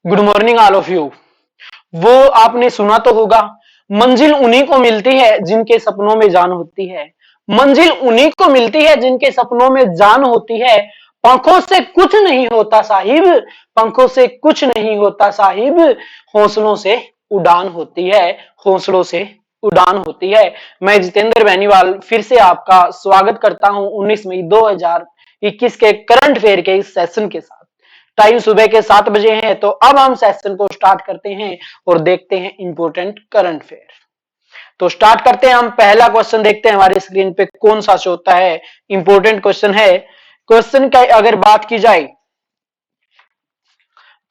Good morning all of you. वो आपने सुना तो होगा, मंजिल उन्हीं को मिलती है जिनके सपनों में जान होती है। मंजिल उन्हीं को मिलती है जिनके सपनों में जान होती है। पंखों से कुछ नहीं होता साहिब, पंखों से कुछ नहीं होता साहिब, हौसलों से उड़ान होती है, हौसलों से उड़ान होती है। मैं जितेंद्र बेनीवाल फिर से आपका स्वागत करता हूं 19 मई 2021 के करंट फेयर के इस सेशन के साथ। टाइम सुबह के 7 बजे है, तो अब हम सेशन को स्टार्ट करते हैं और देखते हैं इंपोर्टेंट करंट फेयर। तो स्टार्ट करते हैं, हम पहला क्वेश्चन देखते हैं हमारी स्क्रीन पे कौन सा शो होता है। इंपोर्टेंट क्वेश्चन है। क्वेश्चन का अगर बात की जाए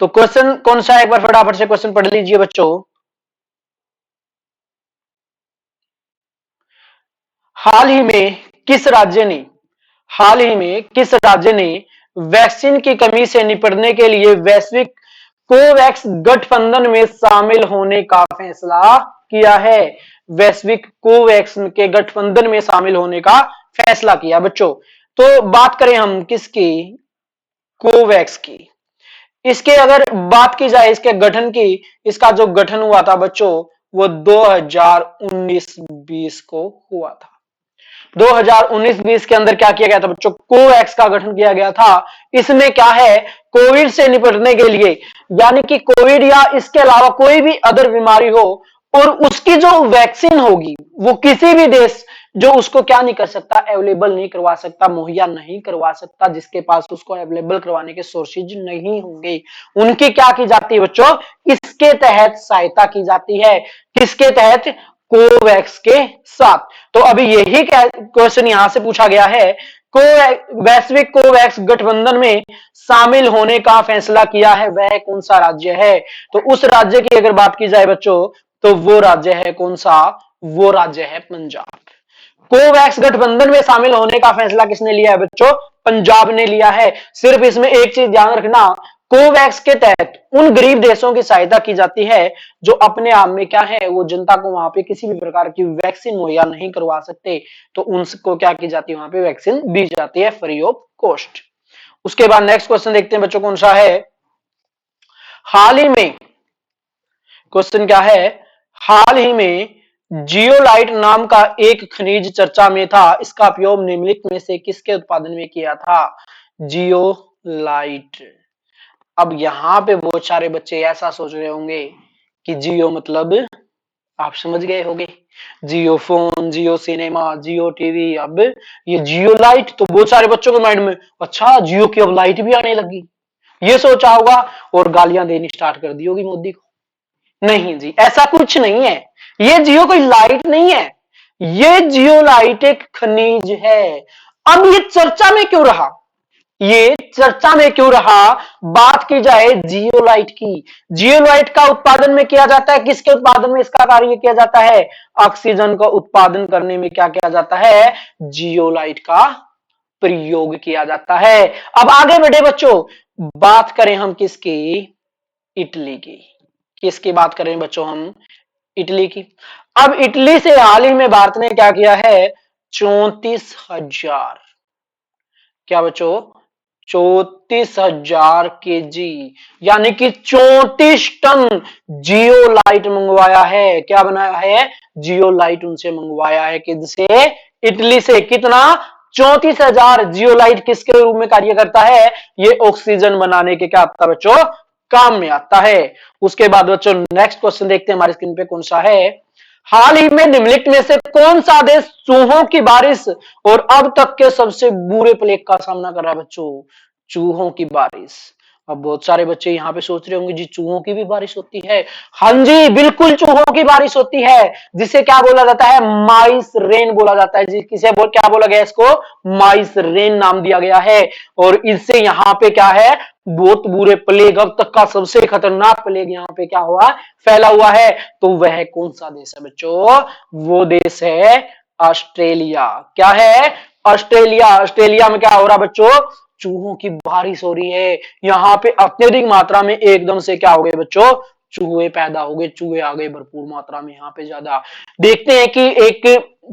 तो क्वेश्चन कौन सा है, एक बार फटाफट से क्वेश्चन पढ़ लीजिए बच्चों। हाल ही में किस राज्य ने हाल ही में किस राज्य ने वैक्सीन की कमी से निपटने के लिए वैश्विक कोवैक्स गठबंधन में शामिल होने का फैसला किया है? वैश्विक कोवैक्स के गठबंधन में शामिल होने का फैसला किया बच्चों। तो बात करें हम किसकी, कोवैक्स की। इसके अगर बात की जाए इसके गठन की, इसका जो गठन हुआ था बच्चों वो 2019-20 को हुआ था। 2019-20 के अंदर क्या किया गया था बच्चों, कोवैक्स का गठन किया गया था। इसमें क्या है, कोविड से निपटने के लिए, यानी कि कोविड या इसके अलावा कोई भी अदर बीमारी हो और उसकी जो वैक्सीन होगी वो किसी भी देश जो उसको क्या नहीं कर सकता, अवेलेबल नहीं करवा सकता, मुहैया नहीं करवा सकता, जिसके पास उसको अवेलेबल करवाने के सोर्सेज नहीं होंगे, उनकी क्या की जाती है बच्चों, इसके तहत सहायता की जाती है। किसके तहत, कोवैक्स के साथ। तो अभी यही क्वेश्चन यहां से पूछा गया है, वैश्विक कोवैक्स गठबंधन में शामिल होने का फैसला किया है, वह कौन सा राज्य है? तो उस राज्य की अगर बात की जाए बच्चों तो वो राज्य है कौन सा, वो राज्य है पंजाब। कोवैक्स गठबंधन में शामिल होने का फैसला किसने लिया है बच्चों, पंजाब ने लिया है। सिर्फ इसमें एक चीज ध्यान रखना, कोवैक्स के तहत उन गरीब देशों की सहायता की जाती है जो अपने आप में क्या है, वो जनता को वहां पे किसी भी प्रकार की वैक्सीन मुहैया नहीं करवा सकते, तो उनको क्या की जाती है, वहां पे वैक्सीन दी जाती है फ्री ऑफ कॉस्ट। उसके बाद नेक्स्ट क्वेश्चन देखते हैं बच्चों कौन सा है। हाल ही में क्वेश्चन क्या है, हाल ही में जियोलाइट नाम का एक खनिज चर्चा में था, इसका उपयोग निम्नलिखित में से किसके उत्पादन में किया था? जियोलाइट। अब यहां पे बहुत सारे बच्चे ऐसा सोच रहे होंगे कि जियो मतलब आप समझ गए होंगे, जियो फोन, जियो सिनेमा, जियो टीवी। अब ये जियो लाइट, तो बहुत सारे बच्चों के माइंड में अच्छा जियो की अब लाइट भी आने लगी, ये सोचा होगा और गालियां देनी स्टार्ट कर दी होगी मोदी को। नहीं जी, ऐसा कुछ नहीं है, ये जियो कोई लाइट नहीं है, ये जियो लाइट एक खनिज है। अब ये चर्चा में क्यों रहा, ये चर्चा में क्यों रहा, बात की जाए जियोलाइट की। जियोलाइट का उत्पादन में किया जाता है, किसके उत्पादन में इसका कार्य किया जाता है, ऑक्सीजन का उत्पादन करने में क्या किया जाता है, जियोलाइट का प्रयोग किया जाता है। अब आगे बढ़े बच्चों, बात करें हम किसकी, इटली की। किसकी बात करें बच्चों हम, इटली की। अब इटली से हाल ही में भारत ने क्या किया है, 34,000, क्या बच्चों, 34,000 केजी, यानी कि 34 टन जियोलाइट मंगवाया है। क्या बनाया है, जियोलाइट उनसे मंगवाया है, किससे, इटली से। कितना, 34,000 जियोलाइट किसके रूप में कार्य करता है, ये ऑक्सीजन बनाने के क्या आता है बच्चों, काम में आता है। उसके बाद बच्चों नेक्स्ट क्वेश्चन देखते हैं हमारी स्क्रीन पे कौन सा है। हाल ही में निम्नलिखित में से कौन सा देश चूहों की बारिश और अब तक के सबसे बुरे प्लेग का सामना कर रहा है बच्चों, चूहों की बारिश। अब बहुत सारे बच्चे यहाँ पे सोच रहे होंगे जी चूहों की भी बारिश होती है। हाँ जी, बिल्कुल चूहों की बारिश होती है, जिसे क्या बोला जाता है, माइस रेन बोला जाता है जी। किसे क्या बोला गया, इसको माइस रेन नाम दिया गया है। और इससे यहाँ पे क्या है, बहुत बुरे प्लेग, अब तक का सबसे खतरनाक प्लेग यहाँ पे क्या हुआ, फैला हुआ है। तो वह कौन सा देश है बच्चों, वो देश है ऑस्ट्रेलिया। क्या है, ऑस्ट्रेलिया। ऑस्ट्रेलिया में क्या हो रहा बच्चों, चूहों की बारिश हो रही है। यहाँ पे अत्यधिक मात्रा में एकदम से क्या हो गए बच्चों, चूहे पैदा हो गए, चूहे आ गए भरपूर मात्रा में यहाँ पे ज्यादा। देखते हैं कि एक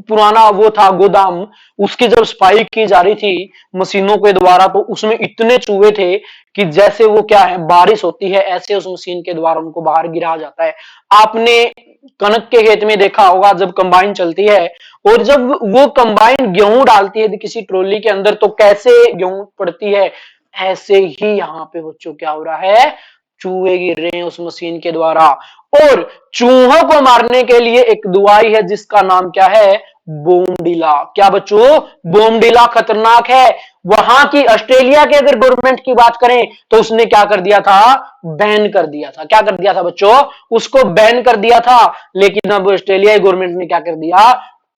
पुराना वो था गोदाम, उसकी जब सफाई की जा रही थी मशीनों के द्वारा, तो उसमें इतने चूहे थे कि जैसे वो क्या है बारिश होती है ऐसे उस मशीन के द्वारा उनको बाहर गिरा जाता है। आपने कनक के खेत में देखा होगा जब कंबाइन चलती है और जब वो कंबाइन गेहूं डालती है किसी ट्रॉली के अंदर तो कैसे गेहूं पड़ती है, ऐसे ही यहाँ पे बच्चों क्या हो रहा है, चूहे गिर रहे हैं उस मशीन के द्वारा। और चूहों को मारने के लिए एक दवाई है जिसका नाम क्या है, बोमडिला। क्या बच्चों, बोमडिला खतरनाक है। वहां की ऑस्ट्रेलिया के अगर गवर्नमेंट की बात करें तो उसने क्या कर दिया था, बैन कर दिया था। क्या कर दिया था बच्चों, उसको बैन कर दिया था। लेकिन अब ऑस्ट्रेलिया गवर्नमेंट ने क्या कर दिया,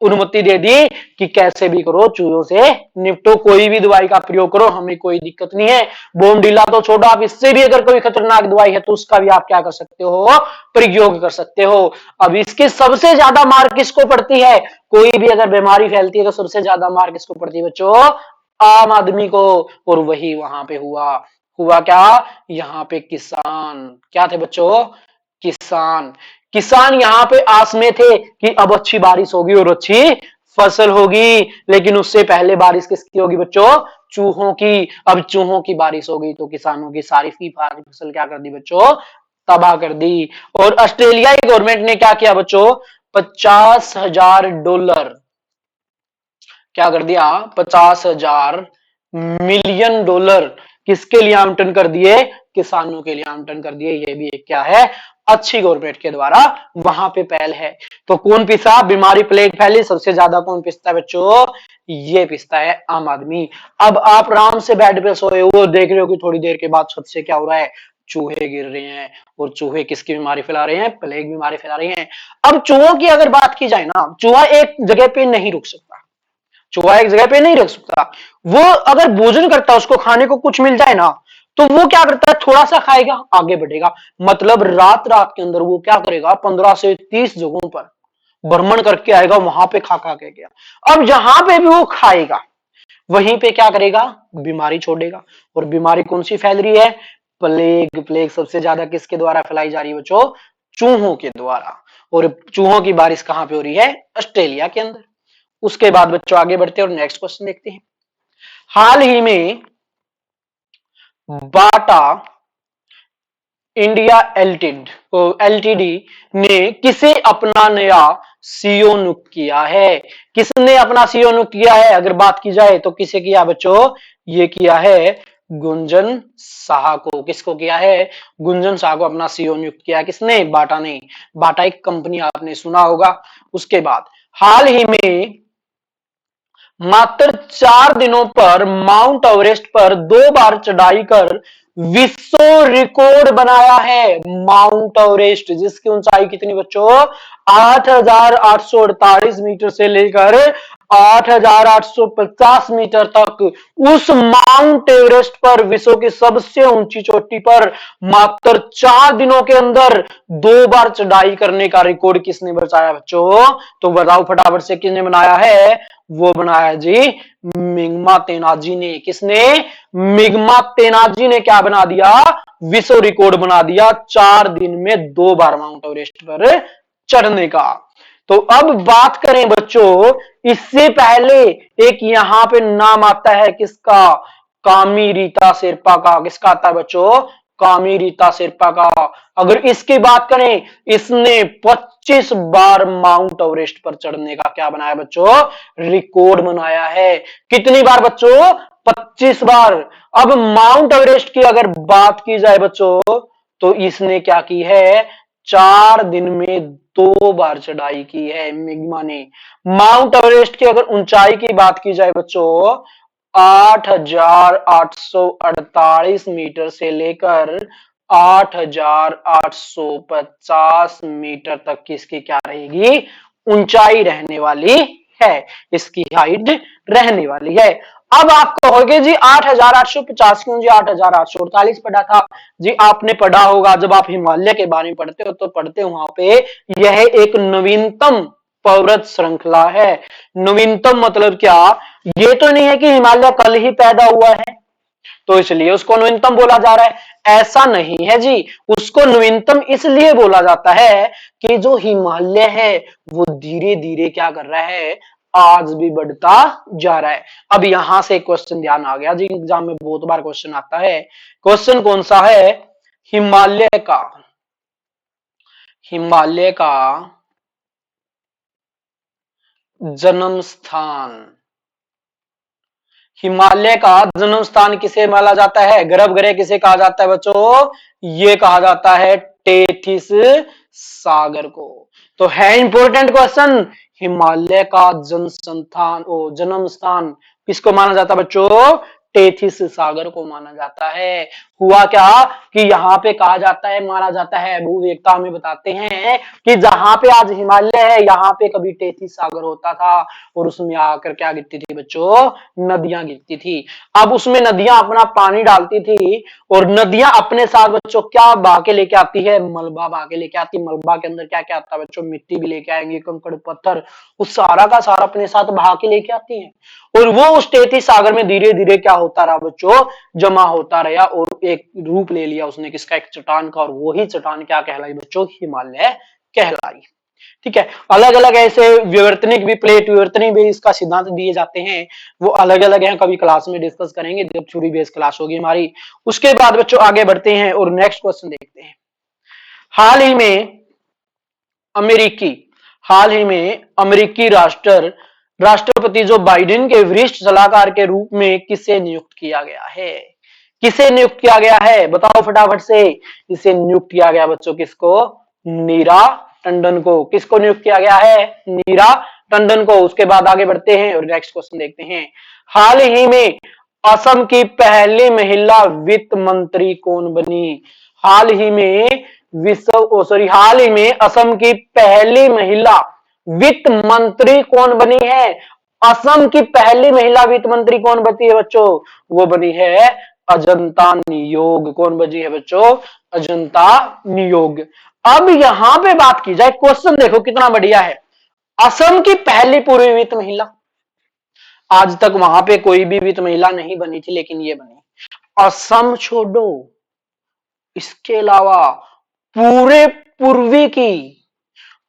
अनुमति दे दी कि कैसे भी करो चूहों से निपटो, कोई भी दवाई का प्रयोग करो, हमें कोई दिक्कत नहीं है। बोमडिला तो छोड़ो, आप इससे भी अगर कोई खतरनाक दवाई है तो उसका भी आप क्या कर सकते हो, प्रयोग कर सकते हो। अब इसकी सबसे ज्यादा मार किसको पड़ती है, कोई भी अगर बीमारी फैलती है तो सबसे ज्यादा मार किसको पड़ती है बच्चों, आम आदमी को। और वही वहां पे हुआ क्या, यहाँ पे किसान क्या थे बच्चों, किसान। किसान यहाँ पे आस में थे कि अब अच्छी बारिश होगी और अच्छी फसल होगी, लेकिन उससे पहले बारिश किसकी होगी बच्चों, चूहों की। अब चूहों की बारिश हो गई तो किसानों की सारी फसल क्या कर दी बच्चों, तबाह कर दी। और ऑस्ट्रेलियाई गवर्नमेंट ने क्या किया बच्चों, $50,000 क्या कर दिया, $50,000 मिलियन किसके लिए आवंटन कर दिए, किसानों के लिए आवंटन कर दिए। ये भी एक क्या है, अच्छी गवर्नमेंट के द्वारा वहां पे पहल है। तो कौन पिसा, बीमारी प्लेग फैली सबसे ज्यादा कौन पिसता है बच्चों, ये पिसता है आम आदमी। अब आप आराम से बेड पे सोए हो, देख रहे हो कि थोड़ी देर के बाद छत से क्या हो रहा है, चूहे गिर रहे हैं। और चूहे किसकी बीमारी फैला रहे हैं, प्लेग बीमारी फैला रहे हैं। अब चूहों की अगर बात की जाए ना, चूहा एक जगह पे नहीं रुक सकता, चूहा एक जगह पे नहीं रख सकता। वो अगर भोजन करता है, उसको खाने को कुछ मिल जाए ना, तो वो क्या करता है, थोड़ा सा खाएगा आगे बढ़ेगा। मतलब रात रात के अंदर वो क्या करेगा, 15 से 30 जगहों पर भ्रमण करके आएगा, वहां पे खा खा के गया। अब जहां पे भी वो खाएगा वहीं पे क्या करेगा, बीमारी छोड़ेगा। और बीमारी कौन सी फैल रही है, प्लेग। प्लेग सबसे ज्यादा किसके द्वारा फैलाई जा रही है बच्चों, चूहों के द्वारा। और चूहों की बारिश कहां पे हो रही है, ऑस्ट्रेलिया के अंदर। उसके बाद बच्चों आगे बढ़ते हैं और नेक्स्ट क्वेश्चन देखते हैं। हाल ही में बाटा इंडिया एलटीडी ने किसे अपना नया सीईओ नियुक्त किया है, किसने अपना सीईओ नियुक्त किया है, अगर बात की जाए तो किसे किया बच्चों, ये किया है गुंजन साहा को। किसको किया है, गुंजन साहा को अपना सीईओ नियुक्त किया, किसने, बाटा ने। बाटा एक कंपनी आपने सुना होगा। उसके बाद हाल ही में मात्र 4 दिनों पर माउंट एवरेस्ट पर 2 बार चढ़ाई कर विश्व रिकॉर्ड बनाया है। माउंट एवरेस्ट जिसकी ऊंचाई कितनी बच्चों, 8,848 मीटर से लेकर 8,850 मीटर तक। उस माउंट एवरेस्ट पर, विश्व की सबसे ऊंची चोटी पर, मात्र 4 दिनों के अंदर 2 बार चढ़ाई करने का रिकॉर्ड किसने बचाया बच्चों, तो बताओ फटाफट से किसने बनाया है, वो बनाया जी मिंगमा तेनाजी ने। किसने, मिंगमा तेनाजी ने क्या बना दिया, विश्व रिकॉर्ड बना दिया, 4 दिन में 2 बार माउंट एवरेस्ट पर चढ़ने का। तो अब बात करें बच्चों, इससे पहले एक यहां पे नाम आता है किसका, कामी रीता शेरपा का। किसका आता है बच्चों, कामी रीता शेरपा का। अगर इसकी बात करें, इसने 25 बार माउंट एवरेस्ट पर चढ़ने का क्या बनाया बच्चों, रिकॉर्ड बनाया है। कितनी बार बच्चों, 25 बार। अब माउंट एवरेस्ट की अगर बात की जाए बच्चों, तो इसने क्या की है, 4 दिन में 2 बार चढ़ाई की है मिग्मा ने। माउंट एवरेस्ट की अगर ऊंचाई की बात की जाए बच्चों, 8,848 मीटर से लेकर 8,850 मीटर तक की इसकी क्या रहेगी, ऊंचाई रहने वाली है, इसकी हाइट रहने वाली है। अब आप कहोगे जी 8,850 क्यों जी 8,848 पढ़ा था जी, आपने पढ़ा होगा जब आप हिमालय के बारे में पढ़ते हो तो पढ़ते हो वहां पे यह एक नवीनतम पर्वत श्रृंखला है। नवीनतम मतलब क्या, ये तो नहीं है कि हिमालय कल ही पैदा हुआ है तो इसलिए उसको नवीनतम बोला जा रहा है, ऐसा नहीं है जी। उसको नवीनतम इसलिए बोला जाता है कि जो हिमालय है वो धीरे धीरे क्या कर रहा है, आज भी बढ़ता जा रहा है। अब यहां से क्वेश्चन ध्यान आ गया जी, एग्जाम में बहुत बार क्वेश्चन आता है। क्वेश्चन कौन सा है, हिमालय का, हिमालय का जन्म स्थान, हिमालय का जन्म स्थान किसे माना जाता है, गर्भगृह किसे कहा जाता है बच्चों, ये कहा जाता है टेथिस सागर को। तो है इंपॉर्टेंट क्वेश्चन, हिमालय का जन्म स्थान किसको माना जाता है बच्चों, टेथिस सागर को माना जाता है। हुआ क्या कि यहाँ पे कहा जाता है, माना जाता है, भूवेत्ता हमें बताते हैं कि जहां पे आज हिमालय है यहाँ पे कभी टेथिस सागर होता था और उसमें आकर क्या गिरती थी बच्चों, नदियां गिरती थी। अब उसमें नदियां अपना पानी डालती थी और नदियां अपने साथ बच्चों क्या बहा के लेके आती है, मलबा बहा के लेके आती। मलबा के अंदर क्या क्या आता है बच्चों, मिट्टी भी लेके आएंगे, कंकड़ पत्थर, उस सारा का सारा अपने साथ बहा के लेके आती है और वो उस टेथिस सागर में धीरे धीरे क्या होता रहा बच्चों, जमा होता रहा और एक रूप ले लिया उसने किसका, एक चट्टान का, और वही चट्टान क्या कहलाई बच्चों, हिमालय कहलाई। ठीक है, अलग अलग ऐसे विवर्तनिक भी, प्लेट विवर्तनिक भी इसका सिद्धांत दिए जाते हैं, वो अलग अलग हैं, कभी क्लास में डिस्कस करेंगे जब थ्योरी बेस्ड क्लास होगी हमारी। उसके बाद बच्चों आगे बढ़ते हैं और नेक्स्ट क्वेश्चन देखते हैं। हाल ही में अमेरिकी हाल ही में अमेरिकी राष्ट्रपति जो बाइडेन के वरिष्ठ सलाहकार के रूप में किसे नियुक्त किया गया है, किसे नियुक्त किया गया है बताओ फटाफट से। इसे नियुक्त किया गया बच्चों किसको, नीरा टंडन को। किसको नियुक्त किया गया है, नीरा टंडन को। उसके बाद आगे बढ़ते हैं और नेक्स्ट क्वेश्चन देखते हैं। हाल ही में असम की पहली महिला वित्त मंत्री कौन बनी, हाल ही में हाल ही में असम की पहली महिला वित्त मंत्री कौन बनी है, असम की पहली महिला वित्त मंत्री कौन बनी है बच्चों, वो बनी है अजंता नियोग। कौन बची है बच्चों, अजंता नियोग। अब यहां पे बात की जाए, क्वेश्चन देखो कितना बढ़िया है, असम की पहली पूर्वी वित्त महिला, आज तक वहां पे कोई भी वित्त महिला नहीं बनी थी लेकिन ये बनी। असम छोड़ो, इसके अलावा पूरे पूर्वी की,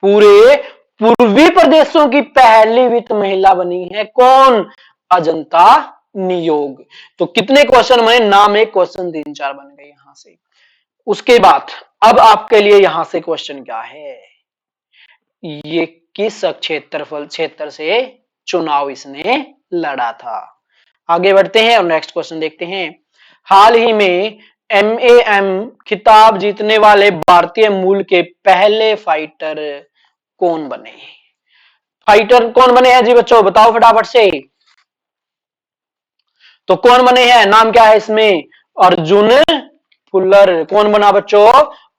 पूरे पूर्वी प्रदेशों की पहली वित्त महिला बनी है कौन, अजंता नियोग। तो कितने क्वेश्चन बने, नाम एक क्वेश्चन 3-4 बन गए यहां से। उसके बाद अब आपके लिए यहां से क्वेश्चन क्या है, ये किस क्षेत्र से चुनाव इसने लड़ा था। आगे बढ़ते हैं और नेक्स्ट क्वेश्चन देखते हैं। हाल ही में एमएएम खिताब जीतने वाले भारतीय मूल के पहले फाइटर कौन बने, फाइटर कौन बने हैं जी बच्चों बताओ फटाफट से। तो कौन बने हैं, नाम क्या है इसमें, अर्जुन फुल्लर। कौन बना बच्चों,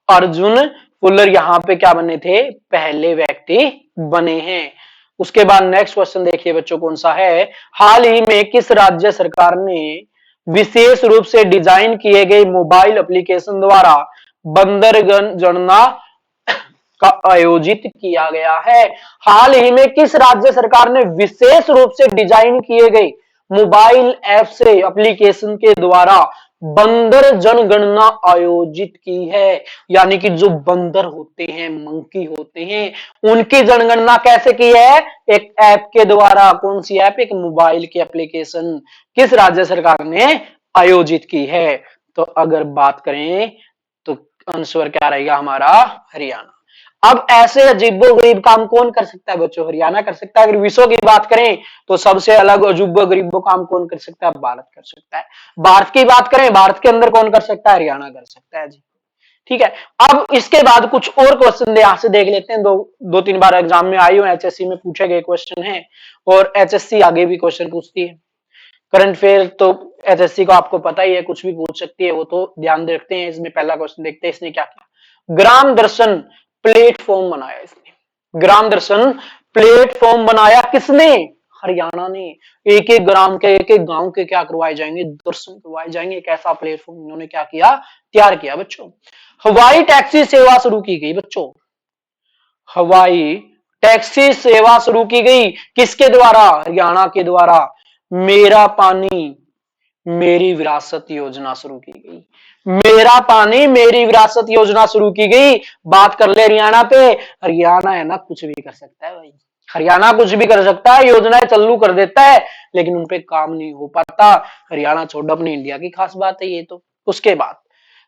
अर्जुन फुल्लर यहां पे क्या बने थे, पहले व्यक्ति बने हैं। उसके बाद नेक्स्ट क्वेश्चन देखिए बच्चों कौन सा है। हाल ही में किस राज्य सरकार ने विशेष रूप से डिजाइन किए गए मोबाइल एप्लीकेशन द्वारा बंदरगण गणना का आयोजित किया गया है, हाल ही में किस राज्य सरकार ने विशेष रूप से डिजाइन किए गए मोबाइल ऐप से एप्लीकेशन के द्वारा बंदर जनगणना आयोजित की है, यानी कि जो बंदर होते हैं, मंकी होते हैं, उनकी जनगणना कैसे की है, एक ऐप के द्वारा। कौन सी ऐप, एक मोबाइल की एप्लीकेशन किस राज्य सरकार ने आयोजित की है। तो अगर बात करें तो आंसर क्या रहेगा हमारा, हरियाणा। अब ऐसे अजीबोगरीब काम कौन कर सकता है बच्चों, हरियाणा कर सकता है। अगर विश्व की बात करें तो सबसे अलग अजीबोगरीब काम कौन कर सकता है, भारत कर सकता है। भारत की बात करें, भारत के अंदर कौन कर सकता है, हरियाणा कर सकता है जी। ठीक है, अब इसके बाद कुछ और क्वेश्चन यहां से देख लेते हैं, दो तीन बार एग्जाम में आई हो, एचएससी में पूछे गए क्वेश्चन है और एचएससी आगे भी क्वेश्चन पूछती है। करंट अफेयर तो एचएससी को आपको पता ही है, कुछ भी पूछ सकती है, वो तो ध्यान रखते हैं। इसमें पहला क्वेश्चन देखते हैं, इसने क्या किया, ग्राम दर्शन प्लेटफॉर्म बनाया इसने। ग्राम दर्शन प्लेटफॉर्म बनाया किसने, हरियाणा ने। एक एक ग्राम के, एक एक गांव के क्या करवाए जाएंगे, दर्शन करवाए जाएंगे। एक ऐसा प्लेटफॉर्म इन्होंने क्या किया, तैयार किया बच्चों। हवाई टैक्सी सेवा शुरू की गई बच्चों, हवाई टैक्सी सेवा शुरू की गई किसके द्वारा, हरियाणा के द्वारा। मेरा पानी मेरी विरासत योजना शुरू की गई। मेरा पानी मेरी विरासत योजना शुरू की गई। बात कर ले हरियाणा पे, हरियाणा है ना कुछ भी कर सकता है भाई, हरियाणा कुछ भी कर सकता है, योजनाएं चालू कर देता है, लेकिन उनपे काम नहीं हो पाता। हरियाणा छोड़, अपनी इंडिया की खास बात है ये तो। उसके बाद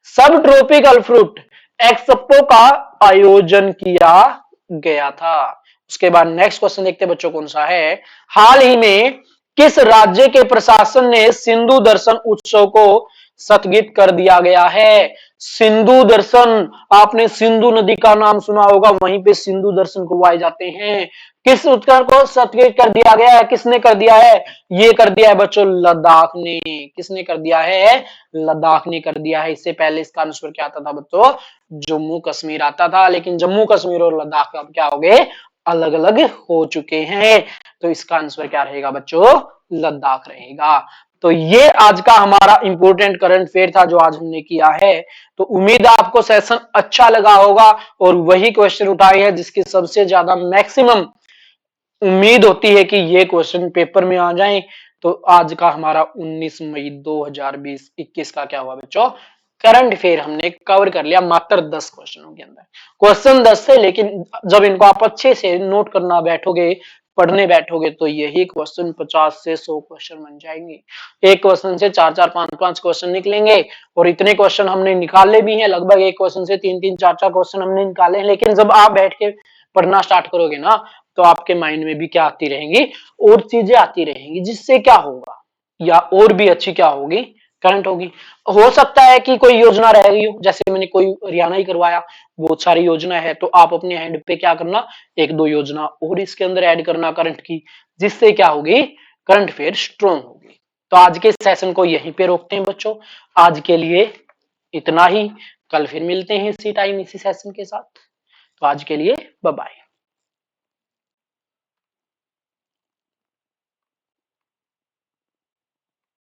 सब ट्रॉपिकल फ्रूट एक्सपो का आयोजन किया गया था। उसके बाद नेक्स्ट क्वेश्चन देखते हैं बच्चों कौन सा है। हाल ही में किस राज्य के प्रशासन ने सिंधु दर्शन उत्सव को स्थगित कर दिया गया है? सिंधु दर्शन, आपने सिंधु नदी का नाम सुना होगा, वहीं पे सिंधु दर्शन करवाए जाते हैं। किस उत्सव को स्थगित कर दिया गया है? किसने कर दिया है? ये कर दिया है बच्चों लद्दाख ने। किसने कर दिया है? लद्दाख ने कर दिया है। इससे पहले इसका आंसर क्या आता था बच्चों? जम्मू कश्मीर आता था, लेकिन जम्मू कश्मीर और लद्दाख अब क्या हो गए? अलग अलग हो चुके हैं। तो इसका आंसर क्या रहेगा बच्चों? लद्दाख रहेगा। तो ये आज का हमारा इंपोर्टेंट करंट अफेयर था जो आज हमने किया है। तो उम्मीद है आपको सेशन अच्छा लगा होगा और वही क्वेश्चन उठाए हैं जिसकी सबसे ज्यादा मैक्सिमम उम्मीद होती है कि ये क्वेश्चन पेपर में आ जाएं। तो आज का हमारा 19 मई 2020-21 का क्या हुआ बच्चों? करंट अफेयर हमने कवर कर लिया मात्र 10 क्वेश्चनों के अंदर। क्वेश्चन 10 थे, लेकिन जब इनको आप अच्छे से नोट करना बैठोगे, पढ़ने बैठोगे, तो यही क्वेश्चन 50 से 100 क्वेश्चन बन जाएंगे। एक क्वेश्चन से 4-4, 5-5 क्वेश्चन निकलेंगे और इतने क्वेश्चन हमने निकाले भी हैं। लगभग एक क्वेश्चन से 3-3, 4-4 क्वेश्चन हमने निकाले हैं। लेकिन जब आप बैठ के पढ़ना स्टार्ट करोगे ना, तो आपके माइंड में भी क्या आती रहेंगी? और चीजें आती रहेंगी, जिससे क्या होगा, या और भी अच्छी क्या होगी? करंट होगी। हो सकता है कि कोई योजना रह गई हो, जैसे मैंने कोई हरियाणा ही करवाया, बहुत सारी योजना है, तो आप अपने हैंड पे क्या करना, 1-2 योजना और इसके अंदर ऐड करना करंट की, जिससे क्या होगी? करंट अफेयर स्ट्रॉन्ग होगी। तो आज के सेशन को यहीं पे रोकते हैं बच्चों। आज के लिए इतना ही। कल फिर मिलते हैं इसी टाइम इसी सेशन के साथ। तो आज के लिए बाय बाय।